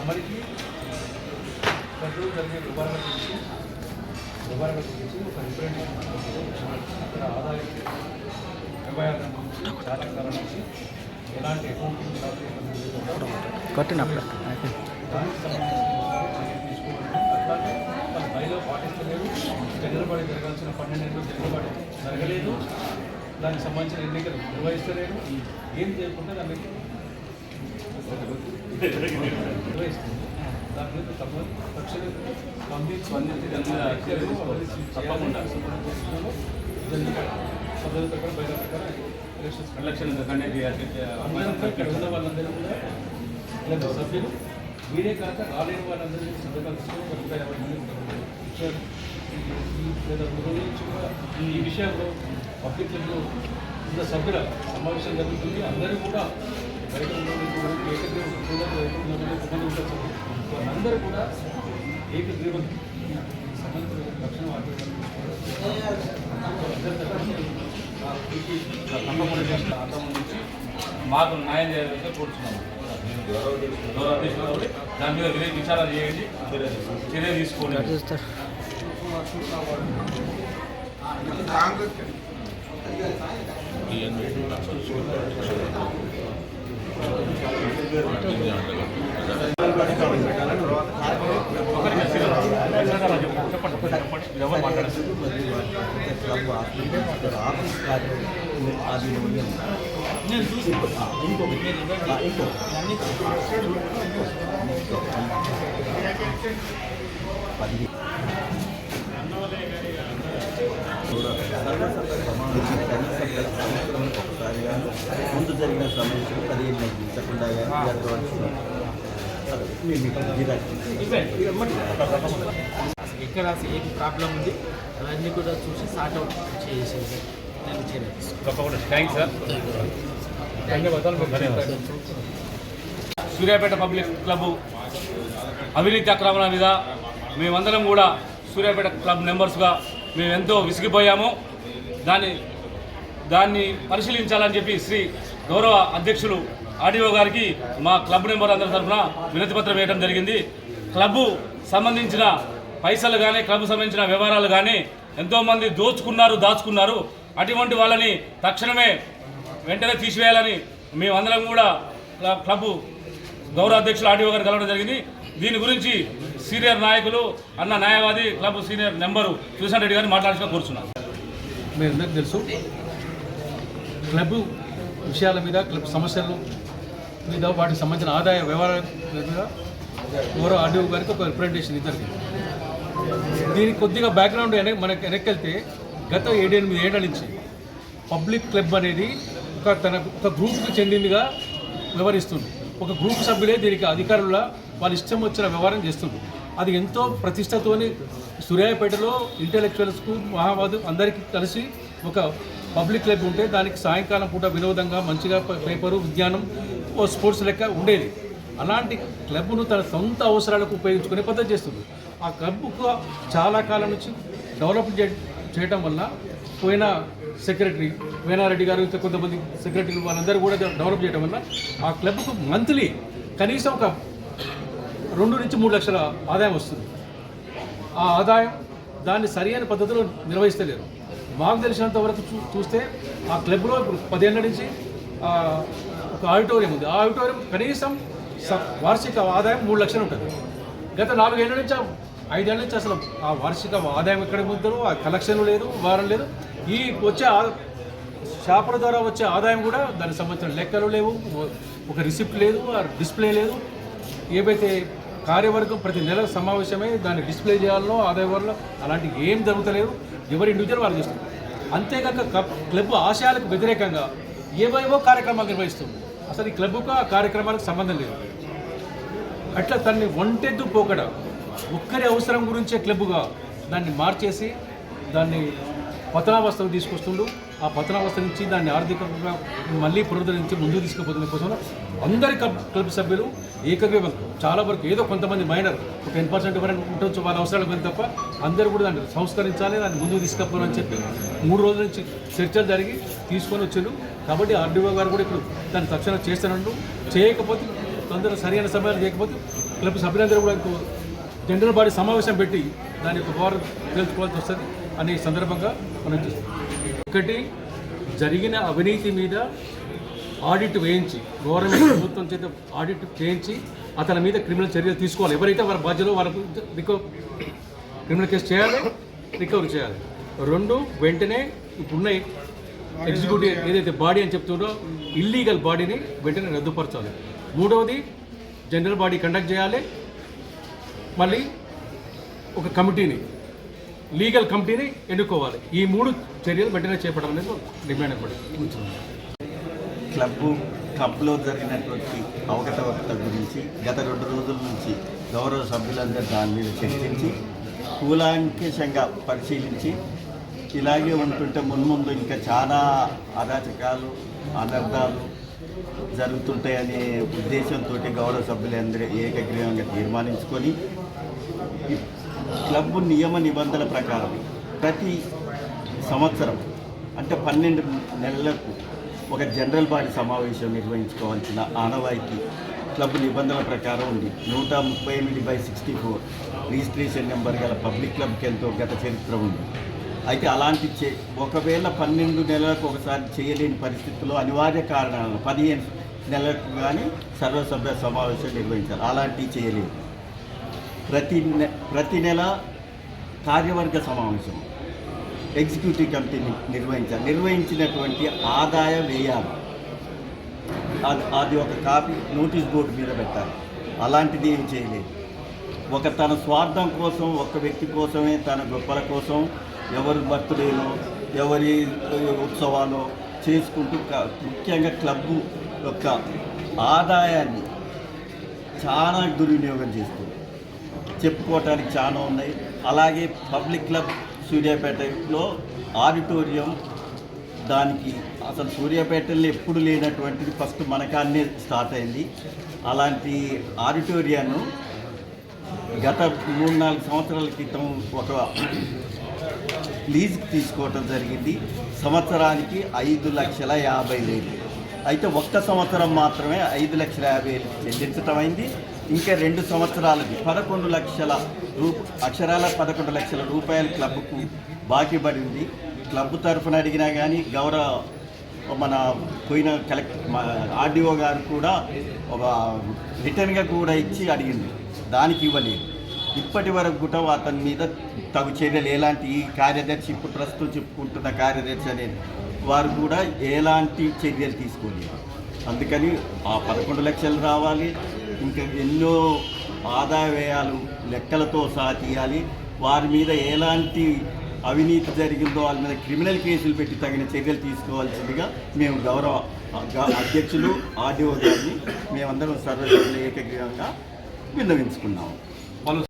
తమరికి ప్రజలు జరిగే వ్యవహారాల గురించి ఒక రిప్రజెంటేషన్ అక్కడ ఆదాయ వ్యవహారాల గురించి చాలా కాలం నుంచి ఎలాంటి అకౌంటింగ్ దానికి సంబంధించి తీసుకోవడం అట్లాగే వాళ్ళ బయలో పాటిస్తలేదు. జగన్బాడి జరగాల్సిన 12 నెలలు జగన్బాడి జరగలేదు. దానికి సంబంధించిన ఎన్నికలు నిర్వహిస్తలేదు. ఏం చేయకుండా దానికి నిర్వహిస్తుంది. దాని మీద తక్షణ తప్పకుండా సభ్యులతో కూడా బయట ప్రకారం ఎలక్షన్ అందరూ ఉన్న వాళ్ళందరూ కూడా ఇలా సభ్యులు వీరే కాక రాలేని వాళ్ళందరూ సంతకాలు తీసుకొని 150 మంది ఇచ్చారు. లేదా నుంచి కూడా ఈ విషయంలో పబ్లిక్లో ఇంత సభ్యుల సమావేశం జరుగుతుంది. అందరూ కూడా బయట ఉన్నటువంటి ఏకగ్రీవం కొంతమంది ఉండొచ్చు. వాళ్ళందరూ కూడా ఏకగ్రీవం సంబంధించిన రక్షణ నుంచి మాకు న్యాయం చేయాలంటే కోరుతున్నాము. దాని మీద విచారణ చేయండి, చర్య తీసుకోండి. ముందు జరిగిన సమస్యలు 15 మించకుండా ఎక్కడ ఏం ప్రాబ్లం ఉంది అవన్నీ కూడా చూసి సార్ట్ అవుట్ చేసేది నేను తప్పకుండా thanks sir. Suryapet public club అవినీతి అక్రమణ మీద మేమందరం కూడా సూర్యాపేట క్లబ్ మెంబర్స్గా మేము ఎంతో విసిగిపోయాము. దాన్ని పరిశీలించాలని చెప్పి శ్రీ గౌరవ అధ్యక్షులు ఆర్డీఓ గారికి మా క్లబ్ మెంబర్ అందరి తరఫున వినతిపత్రం వేయడం జరిగింది. క్లబ్ సంబంధించిన పైసలు కానీ క్లబ్ సంబంధించిన వ్యవహారాలు కానీ ఎంతోమంది దాచుకున్నారు. అటువంటి వాళ్ళని తక్షణమే వెంటనే తీసివేయాలని మేమందరం కూడా క్లబ్ గౌరవ అధ్యక్షులు ఆర్డీఓ గారు కలవడం జరిగింది. దీని గురించి సీనియర్ నాయకులు అన్న న్యాయవాది club senior number Sushant Reddy గారిని మాట్లాడాల్సిన కోరుచున్నాను. మీ అందరికీ తెలుసు, క్లబ్ విషయాల మీద క్లబ్ సమస్యల మీద వాటికి సంబంధించిన ఆదాయ వ్యవహారాల మీద గౌరవ ఆర్డీఓ గారికి ఒక రిప్రజెంటేషన్ ఇద్దరికి. దీనికి కొద్దిగా బ్యాక్గ్రౌండ్ మనకి వెనక్కెళ్తే గత 7-8 ఏళ్ల నుంచి పబ్లిక్ క్లబ్ అనేది ఒక గ్రూప్కి చెందిందిగా వ్యవహరిస్తుంది. ఒక గ్రూప్ సభ్యులే దీనికి అధికారుల వాళ్ళ ఇష్టం వచ్చిన వ్యవహారం చేస్తుంది. అది ఎంతో ప్రతిష్టతోని సూర్యాపేటలో ఇంటెలెక్చువల్స్కు మహావాదు అందరికీ కలిసి ఒక పబ్లిక్ క్లబ్ ఉంటే దానికి సాయంకాలం పూట వినోదంగా మంచిగా పేపరు విజ్ఞానం స్పోర్ట్స్ లెక్క ఉండేది. అలాంటి క్లబ్ను తన సొంత అవసరాలకు ఉపయోగించుకునే పద్ధతి చేస్తుంది. ఆ క్లబ్కు చాలా కాలం నుంచి డెవలప్ చేయడం వల్ల పోయిన సెక్రటరీ వేనారెడ్డి గారు ఇంకా కొంతమంది సెక్రటరీలు వాళ్ళందరూ కూడా డెవలప్ చేయడం వల్ల ఆ క్లబ్కు మంత్లీ కనీసం ఒక 2 నుంచి 3 లక్షల ఆదాయం వస్తుంది. ఆ ఆదాయం దాన్ని సరైన పద్ధతిలో నిర్వహిస్తలేరు. మాకు తెలిసినంత వరకు చూస్తే ఆ క్లబ్లో ఇప్పుడు 10 ఏళ్ళ నుంచి ఒక ఆడిటోరియం ఉంది. ఆ ఆడిటోరియం కనీసం వార్షిక ఆదాయం 3 లక్షలు ఉంటుంది. గత 4 ఏళ్ళ నుంచి 5 ఏళ్ళ నుంచి అసలు ఆ వార్షిక ఆదాయం ఎక్కడ పొందుతారు, ఆ కలెక్షన్ లేదు, వారం లేదు. ఈ వచ్చే షాపుల ద్వారా వచ్చే ఆదాయం కూడా దానికి సంబంధించిన లెక్కలు లేవు, ఒక రిసిప్ట్ లేదు, ఆ డిస్ప్లే లేదు. ఏవైతే కార్యవర్గం ప్రతి నెల సమావేశమై దాన్ని డిస్ప్లే చేయాలనో ఆదాయం వల్ల అలాంటి ఏం జరుగుతలేదు. ఎవరి ఇండివిజువల్ వాళ్ళు చేస్తారు. అంతేకాక క్లబ్ ఆశయాలకు వ్యతిరేకంగా ఏవేవో కార్యక్రమాలు నిర్వహిస్తుంది. అసలు ఈ క్లబ్కు ఆ కార్యక్రమాలకు సంబంధం లేదు. అట్లా తనని ఒంటెద్దు పోకడ ఒక్కరి అవసరం గురించే క్లబ్గా దాన్ని మార్చేసి దాన్ని పతనావస్థకు తీసుకొస్తుండు. ఆ పతనావస్థ నుంచి దాన్ని ఆర్థికంగా మళ్ళీ పునరుద్ధరించి ముందుకు తీసుకుపోతున్న కోసం అందరి క్లబ్ సభ్యులు ఏకగ్రీవం చాలా వరకు ఏదో కొంతమంది మైనర్ 10% ఎవరైనా ఉండొచ్చు వాళ్ళ అవసరాలు కానీ తప్ప అందరూ కూడా దాన్ని సంస్కరించాలి, దాన్ని ముందుకు తీసుకుపోవాలని చెప్పి 3 రోజుల నుంచి చర్చలు జరిగి తీసుకొని వచ్చారు. కాబట్టి ఆర్డీఓ గారు కూడా ఇప్పుడు దాన్ని తక్షణం చేస్తానండు. చేయకపోతే తొందరగా సరైన సమయాలు చేయకపోతే క్లబ్ సభ్యులందరూ కూడా ఇంకో జనరల్ బాడీ సమావేశం పెట్టి దాని యొక్క పవర్ తెలుసుకోవాల్సి వస్తుంది అనే సందర్భంగా మనం చూస్తాం. ఒకటి, జరిగిన అవినీతి మీద ఆడిట్ వేయించి గవర్నమెంట్ ప్రభుత్వం చేత ఆడిట్ చేయించి అతని మీద క్రిమినల్ చర్యలు తీసుకోవాలి. ఎవరైతే వారి బాధ్యతలో వాళ్ళకు క్రిమినల్ కేసు చేయాలి, రికవరీ చేయాలి. 2, వెంటనే ఇప్పుడున్న ఎగ్జిక్యూటివ్ ఏదైతే బాడీ అని చెప్తుందో ఇల్లీగల్ బాడీని వెంటనే రద్దుపరచాలి. 3వది, జనరల్ బాడీ కండక్ట్ చేయాలి. మళ్ళీ ఒక కమిటీని, లీగల్ కమిటీని ఎన్నుకోవాలి. ఈ 3 చర్యలు వెంటనే చేపట్టడం అనేది డిమాండ్ పడుతుంది. క్లబ్లో జరిగినటువంటి అవకతవకత గురించి గత 2 రోజుల నుంచి గౌరవ సభ్యులందరూ దాని మీద చర్చించి కూలంకషంగా పరిశీలించి ఇలాగే ఉంటుంటే మున్ముందు ఇంకా చాలా అరాచకాలు అనర్థాలు జరుగుతుంటాయనే ఉద్దేశంతో గౌరవ సభ్యులందరూ ఏకగ్రీవంగా తీర్మానించుకొని ఈ క్లబ్ నియమ నిబంధనల ప్రకారం ప్రతి సంవత్సరం అంటే 12 నెలలకు ఒక జనరల్ బాడీ సమావేశం నిర్వహించుకోవాల్సిన ఆనవాయితీ క్లబ్ నిబంధనల ప్రకారం ఉంది. 138/64 రిజిస్ట్రేషన్ నెంబర్ గల పబ్లిక్ క్లబ్కి ఎంతో గత చరిత్ర ఉంది. అయితే అలాంటి ఒకవేళ 12 నెలలకు ఒకసారి చేయలేని పరిస్థితుల్లో అనివార్య కారణాలను 15 నెలలకు కానీ సర్వసభ్య సమావేశం నిర్వహించాలి. అలాంటివి చేయలేదు. ప్రతి నెల కార్యవర్గ సమావేశం ఎగ్జిక్యూటివ్ కమిటీని నిర్వహించినటువంటి ఆదాయ వ్యయాలు అది ఒక కాపీ నోటీస్ బోర్డు మీద పెట్టాలి. అలాంటిది ఏమి చేయలేదు. తన స్వార్థం కోసం, ఒక వ్యక్తి కోసమే, తన గొప్పల కోసం ఎవరి బర్త్డేలో ఎవరి ఉత్సవాలు చేసుకుంటూ ముఖ్యంగా క్లబ్ యొక్క ఆదాయాన్ని చాలా దుర్వినియోగం చేస్తుంది. చెప్పుకోవటానికి చాలా ఉన్నాయి. అలాగే పబ్లిక్ క్లబ్ సూర్యాపేటలో ఆడిటోరియం, దానికి అసలు సూర్యాపేటలో ఎప్పుడు లేనటువంటిది ఫస్ట్ మనకాన్నే స్టార్ట్ అయింది. అలాంటి ఆడిటోరియాను గత 3-4 సంవత్సరాల క్రితం ఒక లీజుకి తీసుకోవటం జరిగింది. సంవత్సరానికి 5,50,000. అయితే ఒక్క సంవత్సరం మాత్రమే 5,50,000 చెల్లించటం అయింది. ఇంకా 2 సంవత్సరాలకి 11 లక్షల అక్షరాల 11 లక్షల రూపాయలు క్లబ్కు బాకీ పడింది. క్లబ్ తరఫున అడిగినా కానీ మన పోయిన ఆర్డీఓ గారు కూడా ఒక రిటర్న్గా కూడా ఇచ్చి అడిగింది. దానికి ఇవ్వలేదు. ఇప్పటి వరకు కూడా అతని మీద తగు చర్యలు ఎలాంటి ఈ కార్యదర్శి ఇప్పుడు ప్రస్తుతం చెప్పుకుంటున్న కార్యదర్శి అనేది వారు కూడా ఎలాంటి చర్యలు తీసుకోలేదు. అందుకని ఆ 11 లక్షలు రావాలి, ఇంకా ఎన్నో ఆదాయ వ్యయాలు లెక్కలతో సహా తీయాలి. వారి మీద ఎలాంటి అవినీతి జరిగిందో వాళ్ళ మీద క్రిమినల్ కేసులు పెట్టి తగిన చర్యలు తీసుకోవాల్సిందిగా మేము గౌరవ అధ్యక్షులు ఆర్డీఓ గారిని మేమందరం సర్వసభ్యులు ఏకగ్రీవంగా విన్నవించుకున్నాము.